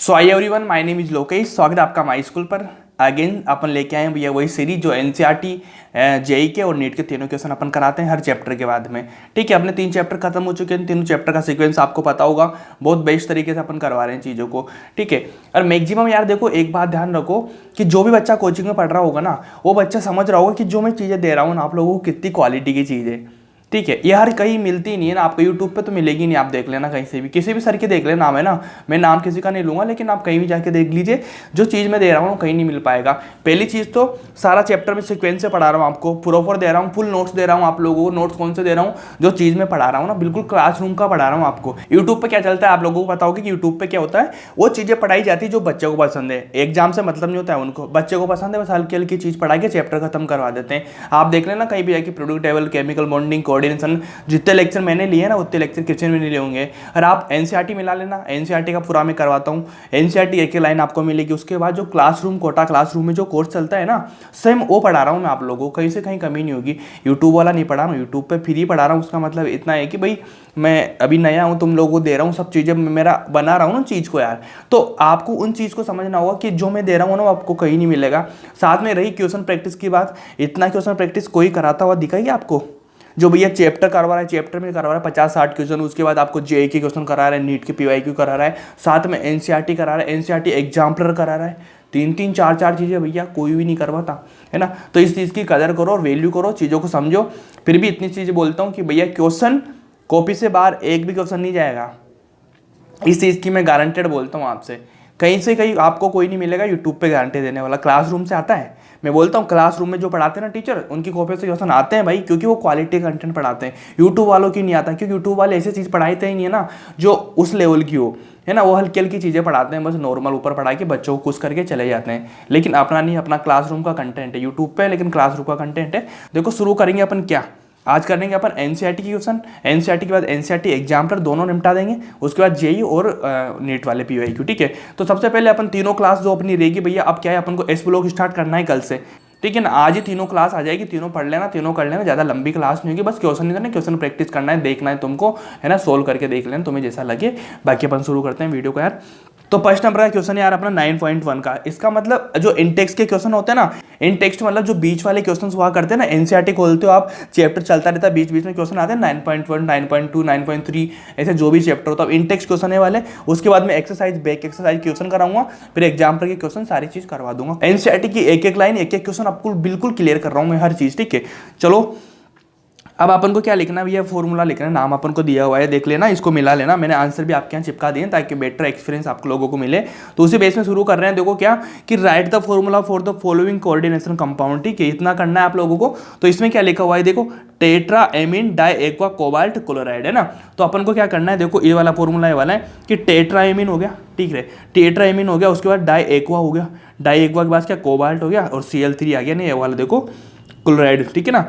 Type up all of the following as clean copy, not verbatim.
So I everyone, my name is Lokesh. स्वागत है आपका माई स्कूल पर। अगेन अपन लेके आए हैं भैया वही सीरीज जो एनसीईआरटी, जेई के और नीट के तीनों क्वेश्चन अपन कराते हैं हर चैप्टर के बाद में। ठीक है, अपने 3 चैप्टर खत्म हो चुके हैं। तीनों चैप्टर का सीक्वेंस आपको पता होगा। बहुत बेस्ट तरीके से अपन करवा रहे हैं चीज़ों को। ठीक है, और मैक्सिमम यार देखो, एक बात ध्यान रखो कि जो भी बच्चा कोचिंग में पढ़ रहा होगा ना, वो बच्चा समझ रहा होगा कि जो मैं चीज़ें दे रहा हूँ ना आप लोगों को, कितनी क्वालिटी की चीज़ है। ठीक है, ये हर कहीं मिलती नहीं है ना, आपको यूट्यूब पे तो मिलेगी नहीं। आप देख लेना कहीं से भी, किसी भी सर के देख लेना। नाम है ना, मैं नाम किसी का नहीं लूंगा, लेकिन आप कहीं भी जाके देख लीजिए, जो चीज़ मैं दे रहा हूँ कहीं नहीं मिल पाएगा। पहली चीज़ तो सारा चैप्टर में सीक्वेंस से पढ़ा रहा हूँ आपको, प्रॉपर दे रहा हूँ, फुल नोट्स दे रहा हूँ आप लोगों को। नोट्स कौन से दे रहा हूँ? जो चीज़ मैं पढ़ा रहा हूँ ना, बिल्कुल क्लासरूम का पढ़ा रहा हूँ आपको। यूट्यूब पर क्या चलता है आप लोगों को पता होगा कि यूट्यूब पर क्या होता है। वो चीज़ें पढ़ाई जाती है जो बच्चे को पसंद है। एग्जाम से मतलब नहीं होता है उनको, बच्चे को पसंद है, बस हल्की हल्की चीज़ पढ़ा के चैप्टर खत्म करवा देते हैं। आप देख लेना कहीं भी जाके, product table, chemical bonding, coordination, जितने लेक्चर मैंने लिए ना उतने लेक्चर किचन में नहीं ले होंगे। और आप एनसीईआरटी मिला लेना, एनसीईआरटी का पूरा मैं करवाता हूँ। एनसीईआरटी एक लाइन आपको मिलेगी। उसके बाद जो क्लासरूम, कोटा क्लासरूम में जो कोर्स चलता है ना, सेम वो पढ़ा रहा हूँ मैं आप लोगों को। कहीं से कहीं कमी नहीं होगी। यूट्यूब वाला नहीं पढ़ा रहा हूँ, यूट्यूब पे फ्री पढ़ा रहा हूँ। उसका मतलब इतना है कि भाई मैं अभी नया हूँ, तुम लोगों को दे रहा हूँ सब चीज़ें, मेरा बना रहा हूँ ना चीज़ को यार। तो आपको उन चीज़ को समझना होगा कि जो मैं दे रहा हूँ ना, वो आपको कहीं नहीं मिलेगा। साथ में रही क्वेश्चन प्रैक्टिस की बात, इतना क्वेश्चन प्रैक्टिस कोई कराता हुआ दिखाइए आपको? जो भैया चैप्टर करवा रहा है, चैप्टर में करवा रहा है 50-60 क्वेश्चन, उसके बाद आपको जेई के क्वेश्चन करा रहा है, नीट के पीवाईक्यू करा रहा है, साथ में एनसीईआरटी करा रहा है, एनसीईआरटी एग्जाम्पलर करा रहा है। 3-3, 4-4 चीज़ें भैया कोई भी नहीं करवाता है ना। तो इस चीज़ की कदर करो और वैल्यू करो, चीज़ों को समझो। फिर भी इतनी चीज़ें बोलता हूँ कि भैया क्वेश्चन कॉपी से बाहर एक भी क्वेश्चन नहीं जाएगा। इस चीज़ की मैं गारंटेड बोलता हूँ आपसे। कहीं से कहीं आपको कोई नहीं मिलेगा यूट्यूब पे गारंटी देने वाला। क्लासरूम से आता है, मैं बोलता हूँ क्लासरूम में जो पढ़ाते हैं ना टीचर, उनकी कॉपी से क्वेश्चन आते हैं भाई, क्योंकि वो क्वालिटी कंटेंट पढ़ाते हैं। यूट्यूब वालों की नहीं आता, क्योंकि यूट्यूब वाले ऐसी चीज़ पढ़ाते ही नहीं है ना जो उस लेवल की हो, है ना। वो हल्की हल्की चीज़ें पढ़ाते हैं, बस नॉर्मल ऊपर पढ़ा के बच्चों को खुश करके चले जाते हैं। लेकिन अपना नहीं, अपना क्लासरूम का कंटेंट है यूट्यूब पे, लेकिन क्लासरूम का कंटेंट है। देखो शुरू करेंगे अपन क्या, आज करेंगे अपन एनसीईआरटी की क्वेश्चन। एनसीईआरटी के बाद एनसीईआरटी एग्जाम्पलर दोनों निपटा देंगे। उसके बाद जेई और नीट वाले पीवाईक्यू। ठीक है, तो सबसे पहले अपन तीनों क्लास जो अपनी रहेगी भैया, अब क्या है, अपन को एस ब्लॉक स्टार्ट करना है कल से। ठीक है ना, आज ही तीनों क्लास आ जाएगी, तीनों पढ़ लेना, तीनों कर लेना। ज़्यादा लंबी क्लास नहीं होगी, बस क्वेश्चन नहीं करना, क्वेश्चन प्रैक्टिस करना है, देखना है तुमको, है ना, सोल्व करके देख लेना तुम्हें जैसा लगे। बाकी अपन शुरू करते हैं वीडियो को यार। तो फर्स्ट नंबर का क्वेश्चन यार अपना 9.1 का। इसका मतलब जो इनटेक्स्ट के क्वेश्चन होते हैं ना, इनटेक्स्ट मतलब जो बीच वाले क्वेश्चन हुआ करते हैं ना, एनसीईआरटी खोलते हो आप, चैप्टर चलता रहता है, बीच बीच में क्वेश्चन आते हैं 9.1, 9.2, 9.3, ऐसे जो भी चैप्टर होता है इनटेक्स्ट क्वेश्चन है वाले। उसके बाद में एक्सरसाइज, बैक एक्सरसाइज क्वेश्चन कराऊंगा, फिर एग्जाम्पल के क्वेश्चन सारी चीज करवा दूंगा। एनसीईआरटी की एक एक लाइन, एक एक क्वेश्चन आपको बिल्कुल क्लियर कर रहा हूँ मैं हर चीज। ठीक है, चलो अब अपन को क्या लिखना है भैया, फॉर्मूला लिखना है। नाम अपन को दिया हुआ है, देख लेना, इसको मिला लेना। मैंने आंसर भी आपके यहाँ चिपका दिए ताकि बेटर एक्सपीरियंस आप लोगों को मिले। तो उसी बेस में शुरू कर रहे हैं। देखो क्या कि right the formula for the following coordination compound. ठीक है, इतना करना है आप लोगों को। तो इसमें क्या लिखा हुआ है देखो, tetra amine di aqua cobalt chloride, है ना। तो अपन को क्या करना है, देखो ये वाला फॉर्मूला ये वाला है कि टेट्रा एमीन हो गया, ठीक है, टेट्रा एमीन हो गया, उसके बाद डाई एक्वा हो गया, डाई एक्वा के बाद क्या कोबाल्ट हो गया, और Cl3 आ गया, नहीं ये वाला देखो क्लोराइड। ठीक है ना,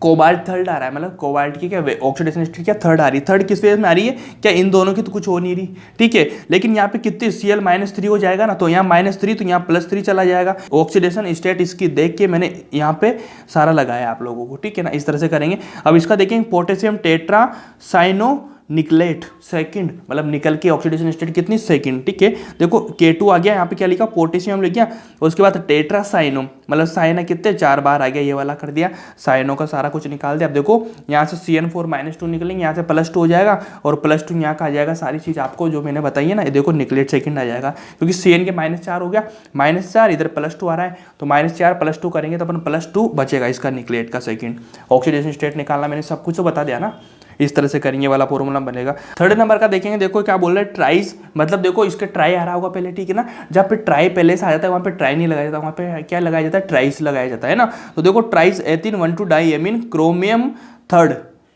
कोबाल्ट थर्ड आ रहा है, मतलब कोबाल्ट की क्या ऑक्सीडेशन स्टेट क्या थर्ड आ रही है। थर्ड किस फेज में आ रही है, क्या इन दोनों की तो कुछ हो नहीं रही। ठीक है, लेकिन यहाँ पे कितनी Cl-3 हो जाएगा ना, तो यहाँ -3 तो यहाँ +3 चला जाएगा। ऑक्सीडेशन स्टेट इसकी देख के मैंने यहाँ पे सारा लगाया आप लोगों को। ठीक है ना, इस तरह से करेंगे। अब इसका देखेंगे, potassium tetra cyano nickelate second, मतलब निकल के ऑक्सीडेशन स्टेट कितनी, सेकंड। ठीक है, देखो K2 आ गया, यहाँ पे क्या लिखा, पोटेशियम लिख गया। उसके बाद टेट्रा साइनो, मतलब साइना कितने 4 बार आ गया, ये वाला कर दिया। साइनो का सारा कुछ निकाल दिया। अब देखो यहाँ से CN4-2 निकलेंगे, यहाँ से +2 हो जाएगा, और +2 यहाँ का आ जाएगा। सारी चीज़ आपको जो मैंने बताई है ना, ये देखो निकलेट सेकंड आ जाएगा, क्योंकि CN के -4 हो गया, -4 इधर +2 आ रहा है, तो -4 +2 करेंगे तो अपन +2 बचेगा इसका निकलेट का सेकंड। ऑक्सीडेशन स्टेट निकालना मैंने सब कुछ तो बता दिया ना, इस तरह से करेंगे वाला फॉर्मूला बनेगा। थर्ड नंबर का देखेंगे, देखो क्या बोल रहा है, ट्राइस, मतलब देखो इसके ट्राई आ रहा होगा पहले। ठीक है ना, जहाँ पे ट्राई पहले से आ जाता है वहाँ पे ट्राई नहीं लगाया जाता, वहाँ पे क्या लगाया जाता है, ट्राइस लगाया जाता है ना। तो देखो tris ethene 1,2 di amine chromium third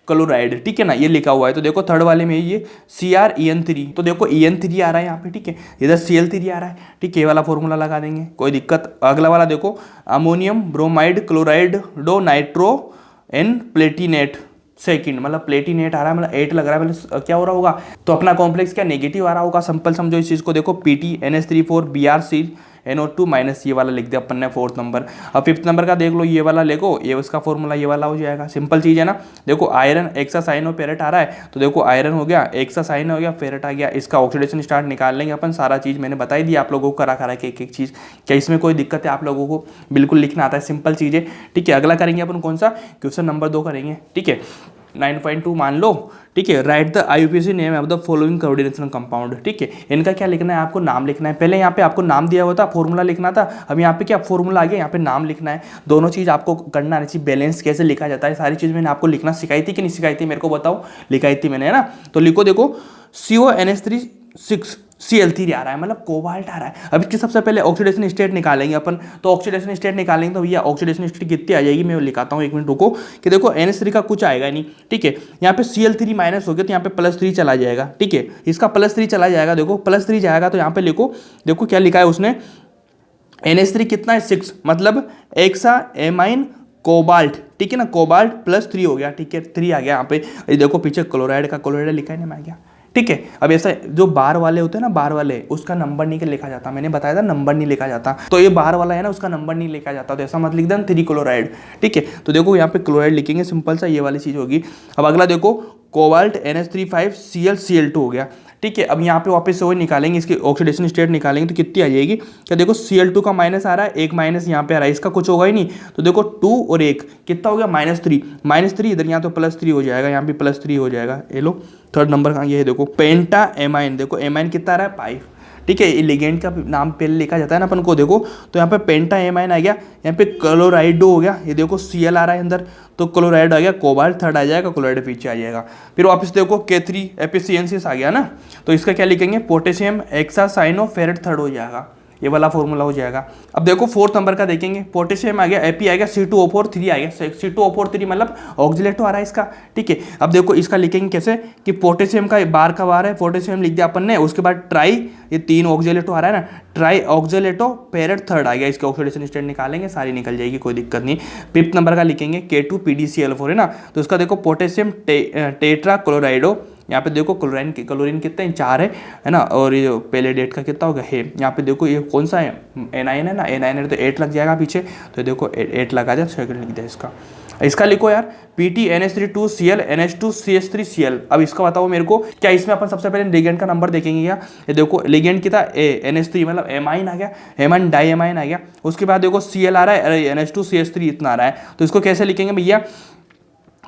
chloride. ठीक है ना, ये लिखा हुआ है। तो देखो थर्ड वाले में ये CrEn3, तो देखो EN3 आ रहा है यहाँ पे। ठीक है, इधर Cl3 आ रहा है। ठीक है, ये वाला फॉर्मूला लगा देंगे, कोई दिक्कत। अगला वाला देखो, ammonium bromide chloride di nitro N platinate second, मतलब प्लेटिनेट आ रहा है, मतलब 8 लग रहा है, मतलब क्या हो रहा होगा, तो अपना कॉम्प्लेक्स क्या नेगेटिव आ रहा होगा। सिंपल समझो इस चीज़ को, देखो PT NH3 4 BrC NO2 minus ये वाला लिख दिया अपन ने 4th नंबर। अब 5th नंबर का देख लो, ये वाला देखो, ये उसका फॉर्मूला ये वाला हो जाएगा, सिंपल चीज़ है ना। देखो आयरन एक्सासाइन और फेरेट आ रहा है, तो देखो आयरन हो गया, एक्सासाइन हो गया, फेरेट आ गया, इसका ऑक्सीडेशन स्टार्ट निकाल लेंगे अपन। सारा चीज़ मैंने बताई दी आप लोगों को, करा के एक एक चीज़। क्या इसमें कोई दिक्कत है आप लोगों को? बिल्कुल लिखना आता है, सिंपल चीज़ है, ठीक है। अगला करेंगे अपन कौन सा, क्वेश्चन नंबर 2 करेंगे, ठीक है। 9.2 मान लो, ठीक है। Right the IUPAC name of the following coordination compound, ठीक है। इनका क्या लिखना है, आपको नाम लिखना है। पहले यहाँ पे आपको नाम दिया हुआ था, फॉर्मूला लिखना था, अब यहाँ पे क्या फॉर्मूला आ गया, यहाँ पे नाम लिखना है। दोनों चीज़ आपको करना आनी चाहिए। बैलेंस कैसे लिखा जाता है, सारी चीज़ मैंने आपको लिखना सिखाई थी कि नहीं सिखाई थी, मेरे को बताओ। लिखाई थी मैंने, है ना। तो लिखो, देखो CONH3 Cl3 आ रहा है, मतलब कोबाल्ट आ रहा है। अब इसकी सबसे पहले ऑक्सीडेशन स्टेट निकालेंगे अपन। तो ऑक्सीडेशन स्टेट निकालेंगे तो भैया ऑक्सीडेशन स्टेट कितनी आ जाएगी, मैं लिखाता हूँ, 1 मिनट रुको। कि देखो NH3 का कुछ आएगा नहीं, ठीक है। यहाँ पे Cl3 माइनस हो गया तो यहाँ पे +3 चला जाएगा, ठीक है। इसका +3 चला जाएगा, देखो +3 जाएगा तो यहाँ पे लिखो, देखो क्या लिखा है उसने, NH3 कितना है 6, मतलब एक्सा एमाइन कोबाल्ट, ठीक है ना। कोबाल्ट +3 हो गया, ठीक है, 3 आ गया यहाँ पे। ये देखो पीछे क्लोराइड का, क्लोराइड लिखा है ना, मैं आ गया, ठीक है। अब ऐसा जो बार वाले होते हैं ना, बार वाले, उसका नंबर नहीं लिखा जाता, मैंने बताया था नंबर नहीं लिखा जाता। तो ये बार वाला है ना, उसका नंबर नहीं लिखा जाता, तो ऐसा मत लिख देना 3 क्लोराइड, ठीक है। तो देखो यहाँ पे क्लोराइड लिखेंगे, सिंपल सा ये वाली चीज होगी। अब अगला देखो कोबाल्ट NH3 5Cl2 हो गया, ठीक है। अब यहाँ पे वापस से वही निकालेंगे, इसकी ऑक्सीडेशन स्टेट निकालेंगे तो कितनी आ जाएगी। क्या देखो Cl2 का माइनस आ रहा है, एक माइनस यहाँ पे आ रहा है, इसका कुछ होगा ही नहीं। तो देखो 2 और 1 कितना हो गया, -3 इधर, यहाँ तो +3 हो जाएगा, यहाँ भी +3 हो जाएगा। ये लो 3rd नंबर का ये है, देखो पेंटा एमाइन, देखो एमाइन कितना आ रहा है 5, ठीक है। लिगेंड का नाम पहले लिखा जाता है ना अपन को, देखो तो यहाँ पे पेंटा एमाइन आ गया, यहाँ पे क्लोराइडो हो गया, ये देखो Cl आ रहा है अंदर, तो क्लोराइड आ गया, कोबाल्ट 3rd आ जाएगा, क्लोराइड पीछे आ जाएगा। फिर वापस देखो K3 एफिशिएंसीस आ गया ना, तो इसका क्या लिखेंगे, पोटेशियम एक्सासाइनोफेरेट 3rd हो जाएगा, ये वाला फॉर्मूला हो जाएगा। अब देखो 4th नंबर का देखेंगे, पोटेशियम आ गया, Ap आ गया, C2O4 3 आ गया, C2O4 3 मतलब ऑक्सीलेटो आ रहा है इसका, ठीक है। अब देखो इसका लिखेंगे कैसे, कि पोटेशियम का बार का बार है, पोटेशियम लिख दिया अपन ने, उसके बाद ट्राई, ये 3 ऑक्सीलेटो आ रहा है ना, ट्राई ऑक्सीलेटो पेरेट 3rd आ गया, इसके ऑक्सीडेशन स्टेट निकालेंगे, सारी निकल जाएगी, कोई दिक्कत नहीं। 5th नंबर का लिखेंगे K2PdCl4 है ना, तो उसका देखो पोटेशियम टेट्रा क्लोराइडो, यहाँ पे देखो क्लोरीन कितना है 4 है ना, और ये पहले डेट का कितना होगा है, यहाँ पे देखो ये कौन सा है, एनाइन है ना, एनाइन है तो 8 लग जाएगा पीछे, तो देखो 8 लगा दिया, सेकंड लिख दिया इसका लिखो यार PtNH3 2Cl NH2CH3Cl। अब इसका बताओ मेरे को, क्या इसमें अपन सबसे पहले लिगेंड का नंबर देखेंगे क्या। ये देखो लिगेंड कितना NH3 मतलब एमाइन आ गया, एमाइन डाईएमाइन आ गया। उसके बाद देखो Cl आ रहा है, NH2CH3 इतना आ रहा है, तो इसको कैसे लिखेंगे भैया।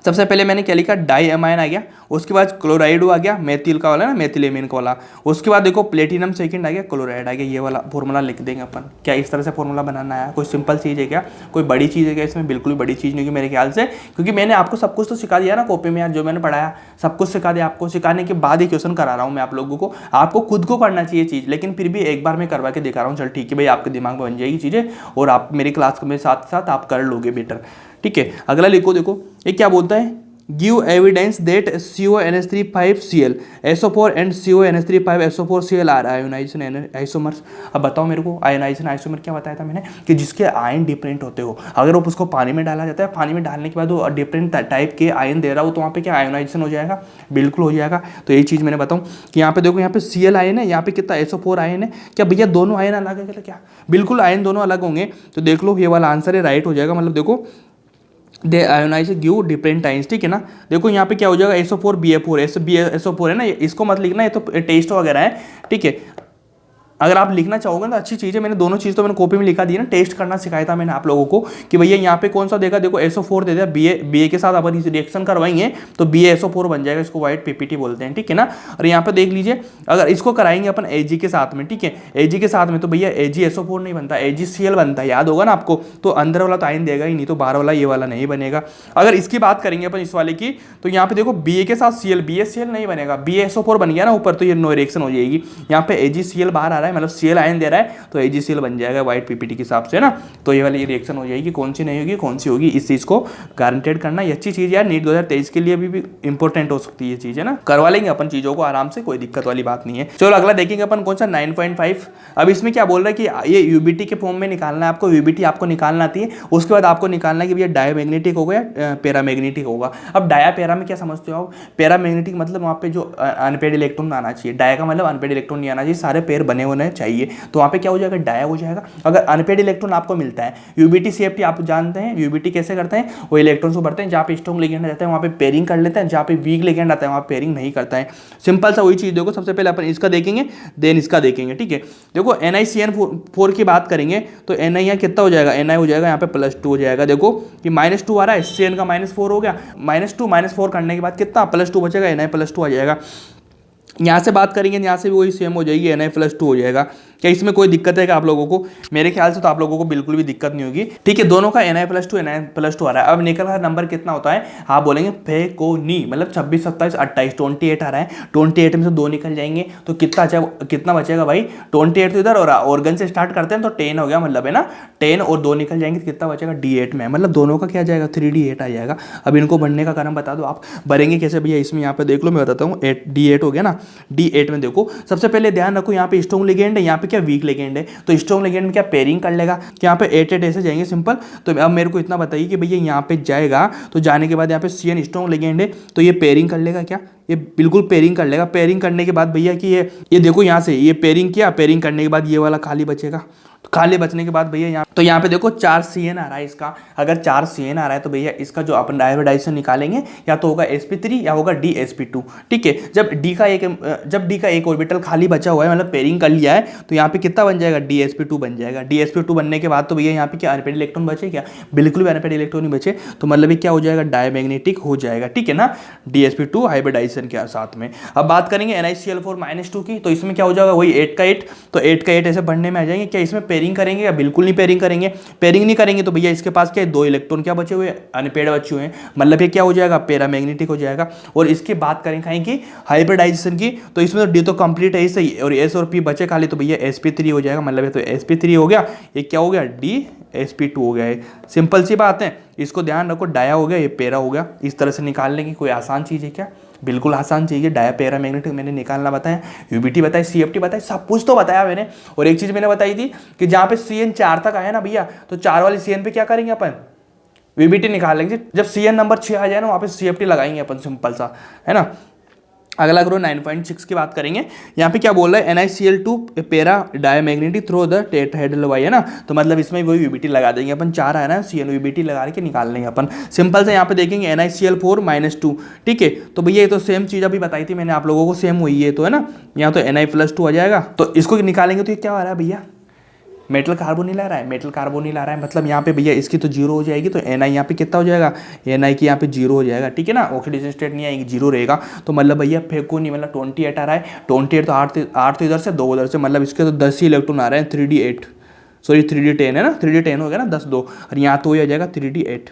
सबसे पहले मैंने क्या लिखा, डाई अमाइन आ गया, उसके बाद क्लोराइडो आ गया, मेथिल का वाला ना, मेथिल एमीन का वाला। उसके बाद देखो प्लेटिनम सेकंड आ गया, क्लोराइड आ गया, ये वाला फॉर्मूला लिख देंगे अपन। क्या इस तरह से फॉर्मूला बनाना है, कोई सिंपल चीज़ है क्या, कोई बड़ी चीज़ है क्या इसमें, बिल्कुल बड़ी चीज़ नहीं होगी मेरे ख्याल से, क्योंकि मैंने आपको सब कुछ तो सिखा दिया ना कॉपी में यार, जो मैंने पढ़ाया सब कुछ सिखा दिया आपको। सिखाने के बाद ही क्वेश्चन करा रहा हूँ मैं आप लोगों को, आपको खुद को करना चाहिए चीज़, लेकिन फिर भी एक बार मैं करवा के दिखा रहा हूँ। चल ठीक है भाई, आपके दिमाग में बन जाएगी चीज़ें, और आप मेरी क्लास में साथ साथ आप कर लोगे बेटर, ठीक है। अगला लिखो, देखो ये क्या बोलता है, give evidence that CONH3 5Cl SO4 and CONH3 5SO4Cl are ionization isomers। अब बताओ मेरे को, आयनाइजेशन आइसोमर क्या बताया था मैंने, कि जिसके आयन डिफरेंट होते हो, अगर वो उसको पानी में डाला जाता है, पानी में डालने के बाद वो डिफरेंट टाइप के आयन दे रहा हो, तो वहाँ पे क्या आयोनाइजेशन हो जाएगा, बिल्कुल हो जाएगा। तो यही चीज़ मैंने बताऊँ कि यहाँ पे देखो, यहाँ पे Cl आयन है, यहाँ पे कितना SO4 आयन है। क्या भैया दोनों आयन अलग है क्या, बिल्कुल आयन दोनों अलग होंगे। तो देख लो ये वाला आंसर है, राइट हो जाएगा। मतलब देखो दे आयोनाइज गिव डिफरेंट आयंस, ठीक है ना। देखो यहाँ पे क्या हो जाएगा, SO4 BA4 SO4 है ना, इसको मत लिखना, ये तो टेस्ट वगैरह है, ठीक है। अगर आप लिखना चाहोगे ना, अच्छी चीज़ है, मैंने दोनों चीज़ तो मैंने कॉपी में लिखा दी ना, टेस्ट करना सिखाया था मैंने आप लोगों को कि भैया यहाँ पे कौन सा देगा, देखो SO4 दे दिया, BA के साथ अपन रिएक्शन करवाएंगे तो BaSO4 बन जाएगा, इसको व्हाइट PPT बोलते हैं, ठीक है ना। और यहाँ पे देख लीजिए, अगर इसको कराएंगे अपन Ag के साथ में, ठीक है, Ag के साथ में, तो भैया AgSO4 नहीं बनता, AgCl बनता है, याद होगा ना आपको। तो अंदर वाला तो आयन देगा ही नहीं, तो बाहर वाला ये वाला नहीं बनेगा। अगर इसकी बात करेंगे अपन इस वाले की, तो यहाँ पे देखो Ba के साथ Cl, BaCl नहीं बनेगा, BaSO4 बन गया ना ऊपर, तो ये नो रिएक्शन हो जाएगी। यहाँ पे AgCl बाहर आ रहा है, मतलब Cl आयन रहा है, तो AgCl बन जाएगा व्हाइट PPT के हिसाब से ना। तो ये वाली रिएक्शन हो जाएगी, कौन सी नहीं होगी कौन सी होगी, इस चीज को गारंटेड करना। ये अच्छी चीज यार, नीट 2023 के लिए भी इंपॉर्टेंट हो सकती है ये चीज, है ना। करवा लेंगे अपन चीजों को आराम से, कोई दिक्कत वाली बात नहीं है। चलो अगला देखेंगे अपन कौन सा 9.5। अब इसमें क्या बोल रहा है कि ये UBT के फॉर्म में निकालना है आपको, UBT आपको निकालना आती है। उसके बाद आपको निकालना है कि भैया डायमैग्नेटिक होगा या पैरामैग्नेटिक होगा। अब डाया पैरा में क्या समझते हो आप, पैरामैग्नेटिक मतलब वहाँ पे जो अनपेड इलेक्ट्रॉन आना चाहिए, डाया का मतलब अनपेड इलेक्ट्रॉन नहीं आना चाहिए, सारे पेयर बने हुए होना चाहिए, तो वहाँ पे क्या हो जाएगा, डाया हो जाएगा। अगर अनपेड इलेक्ट्रॉन आपको मिलता है, यूबीटी सीएफटी आप जानते हैं, यूबीटी कैसे करते हैं, वो इलेक्ट्रॉन को भरते हैं, जहाँ पे स्ट्रॉन्ग लिगेंड जाता है वहाँ पे पेयरिंग कर लेते हैं, जहाँ पे वीक लिगेंड आता है वहाँ पेयरिंग नहीं करता है। सिंपल सा वही चीज़ देखो, सबसे पहले अपन इसका देखेंगे देन इसका देखेंगे, ठीक है। देखो NiCN4 की बात करेंगे तो Ni यहाँ कितना हो जाएगा, Ni हो जाएगा यहाँ पे +2 हो जाएगा। देखो कि -2 आ रहा है, CN का -4 हो गया, -2 -4 करने के बाद कितना +2 बचेगा, Na +2 आ जाएगा। यहाँ से बात करेंगे, यहाँ से भी वही सेम हो जाएगी, Na +2 हो जाएगा। क्या इसमें कोई दिक्कत है क्या आप लोगों को? मेरे ख्याल से तो आप लोगों को बिल्कुल भी दिक्कत नहीं होगी, ठीक है। दोनों का Na +2 आ रहा है। अब निकल का नंबर कितना होता है, आप बोलेंगे फेकोनी, मतलब 26 27 28 28 आ रहा है। 28 में से 2 निकल जाएंगे तो कितना बचेगा भाई, 28 तो इधर और ऑर्गन से स्टार्ट करते हैं तो 10 हो गया, मतलब है ना 10 और 2 निकल जाएंगे तो कितना बचेगा, D8 में, मतलब दोनों का क्या जाएगा, 3D8 आ जाएगा। अब इनको बनने का कारण बता दो आप, भरेंगे कैसे भैया, इसमें यहाँ पे देख लो, मैं बताता हूँ। D8 हो गया ना, D8 में देखो सबसे पहले ध्यान रखो, यहाँ पे स्ट्रॉन्ग लिगेंड है, यहाँ पे क्या वीक लिगेंड है, तो स्ट्रॉन्ग लिगेंड में क्या पेयरिंग कर लेगा, कि यहाँ पे 8 ऐसे जाएंगे सिंपल। तो अब मेरे को इतना बताइए कि भैया यहाँ पे जाएगा तो जाने के बाद यहाँ पे CN स्ट्रॉन्ग लिगेंड है तो ये पेयरिंग कर लेगा क्या, ये बिल्कुल पेयरिंग कर लेगा। पेयरिंग करने के बाद भैया कि ये देखो यहाँ से ये पेयरिंग किया, पेयरिंग करने के बाद ये वाला खाली बचेगा, तो खाली बचने के बाद भैया यहाँ पे देखो 4 CN आ रहा है इसका। अगर 4 CN आ रहा है तो भैया इसका जो अपन डायवर्डाइजेशन निकालेंगे या तो होगा sp3 या होगा DsP2, ठीक है। जब D का एक ऑर्बिटल खाली बचा हुआ है, मतलब पेयरिंग कर लिया है, तो यहाँ पे कितना बन जाएगा, DsP2 बन जाएगा। DsP2 बनने के बाद तो भैया यहाँ पे क्या अनपेड इलेक्ट्रॉन बचे क्या, बिल्कुल भी अनपेड इलेक्ट्रॉन नहीं बचे, तो मतलब ये क्या हो जाएगा, डायमैग्नेटिक हो जाएगा, ठीक है ना, DsP2 हाइब्रिडाइजेशन के साथ में। अब बात करेंगे NiCl4-2 की, तो इसमें क्या हो जाएगा, वही 8 का 8, तो 8 का 8 ऐसे बढ़ने में आ जाएंगे। क्या इसमें पेयरिंग करेंगे या बिल्कुल नहीं पेयरिंग करेंगे, पेयरिंग नहीं करेंगे तो भैया इसके पास क्या है, 2 इलेक्ट्रॉन क्या बचे हुए, अनपेड बचे हुए हैं, मतलब ये क्या हो जाएगा, पैरामैग्नेटिक हो जाएगा। और इसकी बात करें कहीं की हाइब्रिडाइजेशन की, तो इसमें तो D तो कंप्लीट है सही, और S और P बचे खाली, तो भैया sp3 हो जाएगा, मतलब ये तो sp3 हो गया, ये क्या हो गया, DsP2 हो गया है। सिंपल सी बात है, इसको ध्यान रखो, डाया हो गया, ये पेरा हो गया। इस तरह से निकालने की कोई आसान चीज़ है क्या, बिल्कुल आसान चाहिए। डाया पैरा मैग्नेटिक मैंने निकालना बताया, यूबीटी बताई, CFT बताई, सब कुछ तो बताया मैंने। और एक चीज़ मैंने बताई थी कि जहाँ पे CN 4 तक आया ना भैया, तो 4 वाली CN पे क्या करेंगे अपन, वीबीटी निकाल लेंगे। जब CN नंबर 6 आ जाए ना, वहाँ पे CFT लगाएंगे अपन, सिंपल सा है ना। अगला करो 9.6 की बात करेंगे। यहाँ पे क्या बोल रहा है, NiCl2 para diamagnetic through the tetrahedral why, है ना, तो मतलब इसमें वही वीबीटी लगा देंगे अपन। 4 है ना, CN वीबीटी लगा के निकाल लेंगे अपन। सिंपल से यहाँ पे देखेंगे NiCl4-2, ठीक है। तो भैया ये तो सेम चीज़ अभी बताई थी मैंने आप लोगों को, सेम हुई है तो, है ना। यहाँ तो Na+2 आ जाएगा, तो इसको निकालेंगे तो ये क्या आ रहा है भैया, मेटल कार्बोनिल आ रहा है, मेटल कार्बोनिल आ रहा है, मतलब यहाँ पे भैया इसकी तो 0 हो जाएगी, तो Na यहाँ पे कितना हो जाएगा, Na की यहाँ पे 0 हो जाएगा, ठीक है ना, ऑक्सीडेशन स्टेट नहीं आएगी, 0 रहेगा। तो मतलब भैया फेंको नहीं, मतलब 28 आ रहा है, 28 तो 8 तो इधर से 2 उधर से, मतलब इसके तो 10 ही इलेक्ट्रॉन आ रहे हैं, 3D8 सॉरी 3D10 है ना, 3D10 हो गया ना, 10 2, और यहाँ तो हो जाएगा 3D8।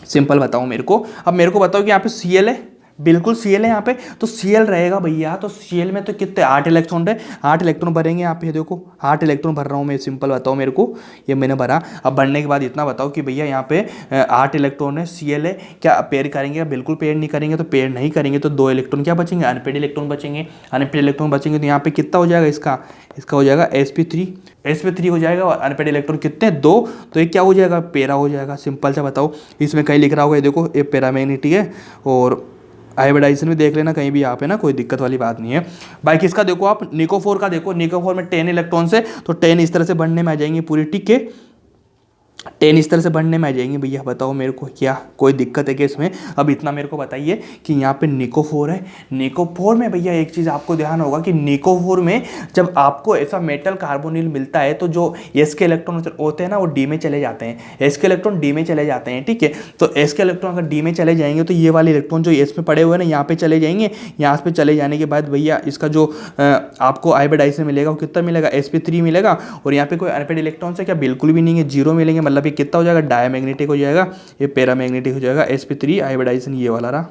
सिंपल बताओ मेरे को, अब मेरे को बताओ कि यहाँ पे Cl है, बिल्कुल Cl है यहाँ पे, तो Cl रहेगा भैया, तो Cl में तो कितने 8 इलेक्ट्रॉन है, 8 इलेक्ट्रॉन भरेंगे यहाँ पे, देखो 8 इलेक्ट्रॉन भर रहा हूँ मैं, सिंपल बताओ मेरे को, ये मैंने भरा। अब भरने के बाद इतना बताओ कि भैया यहाँ पे 8 इलेक्ट्रॉन है, Cl है, क्या पेयर करेंगे, बिल्कुल पेयर नहीं करेंगे, तो पेयर नहीं करेंगे तो 2 इलेक्ट्रॉन क्या बचेंगे, अनपेड इलेक्ट्रॉन बचेंगे। अनपेड इलेक्ट्रॉन बचेंगे तो यहाँ पे कितना हो जाएगा, इसका हो जाएगा sp3 हो जाएगा, और अनपेड इलेक्ट्रॉन कितने 2, तो ये क्या हो जाएगा, पेरा हो जाएगा। सिंपल से बताओ, इसमें कहीं लिख रहा होगा, ये देखो ये पैरामैग्नेटिक है, और हाइब्रिडाइजेशन भी देख लेना कहीं भी यहाँ पे ना, कोई दिक्कत वाली बात नहीं है। बाकी इसका देखो आप निकोफोर का देखो, निकोफोर में 10 इलेक्ट्रॉन से, तो 10 इस तरह से बढ़ने में आ जाएंगे पूरी, ठीक है, 10 इस तरह से बढ़ने में आ जाएंगे भैया। बताओ मेरे को, क्या कोई दिक्कत है क्या इसमें? अब इतना मेरे को बताइए कि यहाँ पे निकोफोर है, निकोफोर में भैया एक चीज़ आपको ध्यान होगा कि निकोफोर में जब आपको ऐसा मेटल कार्बोनिल मिलता है तो जो S के इलेक्ट्रॉन होते हैं ना, वो D में चले जाते हैं, S के इलेक्ट्रॉन D में चले जाते हैं, ठीक है। तो S के इलेक्ट्रॉन अगर D में चले जाएंगे तो ये वाले इलेक्ट्रॉन जो S में पड़े हुए हैं ना, यहाँ पे चले जाएंगे। यहाँ पे चले जाने के बाद भैया इसका जो आपको हाइब्रिडाइजेशन मिलेगा वो कितना मिलेगा, sp3 मिलेगा, और यहाँ पे कोई अनपेड इलेक्ट्रॉन से क्या बिल्कुल भी नहीं है, 0 मिलेंगे, मतलब ये कितना हो जाएगा, डायमैग्नेटिक हो जाएगा, ये पैरामैग्नेटिक हो जाएगा, sp3 हाइब्रिडाइजेशन ये वाला रहा।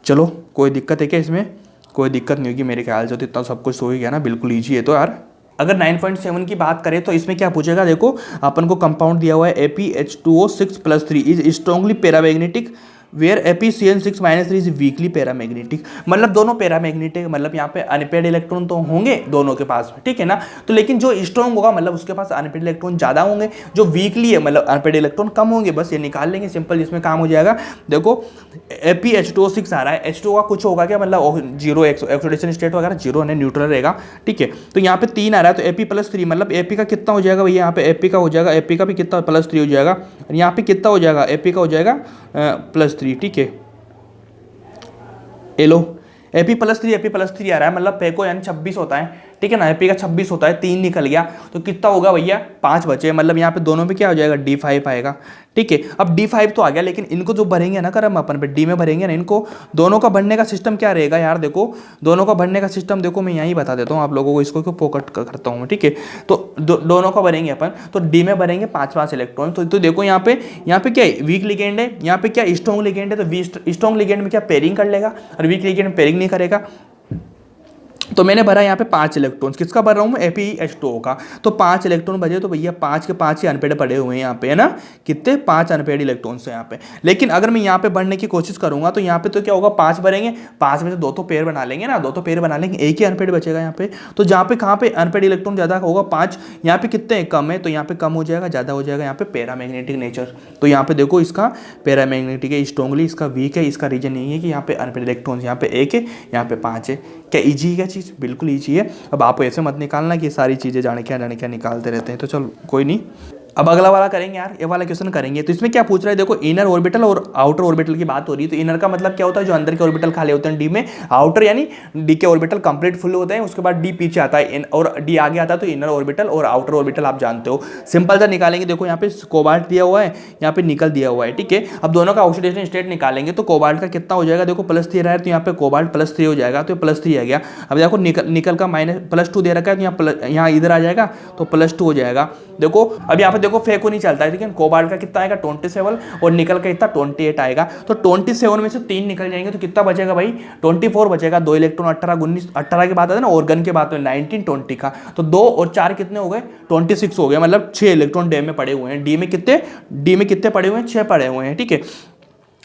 चलो कोई दिक्कत है क्या इसमें? कोई दिक्कत नहीं होगी मेरे ख्याल से, तो इतना सब कुछ हो ही गया ना, बिल्कुल ईजी है तो यार। अगर 9.7 की बात करें तो इसमें क्या पूछेगा, देखो अपन को कंपाउंड दिया हुआ है ApH2O6+3 is strongly paramagnetic where Ap(CN6-3) is weakly paramagnetic, मतलब दोनों पैरामैग्नेटिक, मतलब यहाँ पे अनपेड इलेक्ट्रॉन तो होंगे दोनों के पास में, ठीक है ना। तो लेकिन जो स्ट्रॉन्ग होगा मतलब उसके पास अनपेड इलेक्ट्रॉन ज़्यादा होंगे, जो वीकली है मतलब अनपेड इलेक्ट्रॉन कम होंगे, बस ये निकाल लेंगे सिंपल, जिसमें काम हो जाएगा। देखो FeH2O6 आ रहा है, H2O का कुछ होगा क्या, मतलब जीरो ऑक्सीडेशन स्टेट वगैरह जीरो है, न्यूट्रल रहेगा, ठीक है। तो यहाँ पे 3 आ रहा है तो Ap+3, मतलब Ap का कितना हो जाएगा भैया, यहाँ पे Ap का हो जाएगा, Ap का भी कितना +3 हो जाएगा, और यहाँ पे कितना हो जाएगा, Ap का हो जाएगा +3, ठीक है। एलो Ap+3 आ रहा है, मतलब पेको यानी 26 होता है, ठीक है ना। Ap का 26 होता है, 3 निकल गया तो कितना होगा भैया, 5 बचे, मतलब यहाँ पे दोनों पे क्या हो जाएगा, D5 आएगा, ठीक है। अब D5 तो आ गया, लेकिन इनको जो भरेंगे ना कर हम अपन पे D में भरेंगे ना, इनको दोनों का भरने का सिस्टम क्या रहेगा यार, देखो दोनों का भरने का सिस्टम देखो, मैं यहीं बता देता हूँ आप लोगों को, इसको क्यों फोकट करता हूँ, ठीक है। तो दोनों का भरेंगे अपन, तो D में भरेंगे 5-5 इलेक्ट्रॉन। तो देखो यहाँ पे क्या है, वीक लिगेंड है, यहाँ पे क्या स्ट्रॉन्ग लिगेंड है, तो स्ट्रॉन्ग लिगेंड में क्या पेयरिंग कर लेगा, और वीक लिगेंड में पेयरिंग नहीं करेगा। तो मैंने भरा यहाँ पे 5 इलेक्ट्रॉन्स, किसका भर रहा हूँ मैं, FeH2O का। तो 5 इलेक्ट्रॉन बचे, तो भैया 5 के 5 ही अनपेड पड़े हुए हैं यहाँ पे, है ना, कितने 5 अनपेड इलेक्ट्रॉन्स हैं यहाँ पे। लेकिन अगर मैं यहाँ पे भरने की कोशिश करूंगा तो यहाँ पे तो क्या होगा, 5 भरेंगे, 5 में से 2 तो पेयर बना लेंगे ना, 2 तो पेयर बना लेंगे, एक ही अनपेड बचेगा यहाँ पे। तो जहाँ पे कहाँ पे अनपेड इलेक्ट्रॉन ज़्यादा होगा 5, यहाँ पे कितने कम है, तो यहाँ पे कम हो जाएगा, ज़्यादा हो जाएगा यहाँ पे पैरामैग्नेटिक नेचर। तो यहाँ पे देखो इसका पैरामैग्नेटिक है, स्ट्रॉन्गली इसका वीक है, इसका रीजन यही है कि यहाँ पे अनपेड इलेक्ट्रॉन्स यहाँ पे 1 है, यहाँ पे 5 है। क्या ईजी है क्या चीज़, बिल्कुल ईजी है। अब आप ऐसे मत निकालना कि सारी चीज़ें जाने क्या निकालते रहते हैं, तो चलो कोई नहीं। अब अगला वाला करेंगे यार, ये वाला क्वेश्चन करेंगे। तो इसमें क्या पूछ रहा है, देखो इनर ऑर्बिटल और आउटर ऑर्बिटल की बात हो रही है। तो इनर का मतलब क्या होता है, जो अंदर के ऑर्बिटल खाली होते हैं डी में, आउटर यानी डी के ऑर्बिटल कंप्लीट फुल होते हैं, उसके बाद डी पीछे आता है और डी आगे आता है, तो इनर ऑर्बिटल और आउटर ऑर्बिटल आप जानते हो। सिंपल सा निकालेंगे, देखो यहाँ पे कोबाल्ट दिया हुआ है, यहाँ पे निकल दिया हुआ है, ठीक है। अब दोनों का ऑक्सीडेशन स्टेट निकालेंगे, तो कोबाल्ट का कितना हो जाएगा, देखो +3 रहा है, तो यहाँ पे कोबाल्ट +3 हो जाएगा, तो +3 आ गया। अब देखो निकल का -+2 दे रखा है, तो यहाँ इधर आ जाएगा, तो +2 हो जाएगा। देखो अब यहाँ पे देखो फेको नहीं चलता है, लेकिन कोबाल्ट का कितना आएगा 27 और निकल का इतना 28 आएगा। तो 27 में से 3 निकल जाएंगे, तो कितना बचेगा भाई, 24 बचेगा। 2 इलेक्ट्रॉन 18 19 18 के बाद आता है ना ऑर्गन के बाद में 19 20 का, तो 2 और 4 कितने हो गए, 26 हो गए, मतलब 6 इलेक्ट्रॉन डी में पड़े हुए हैं। डी में कितने पड़े हुए हैं, 6 पड़े हुए हैं, ठीक है।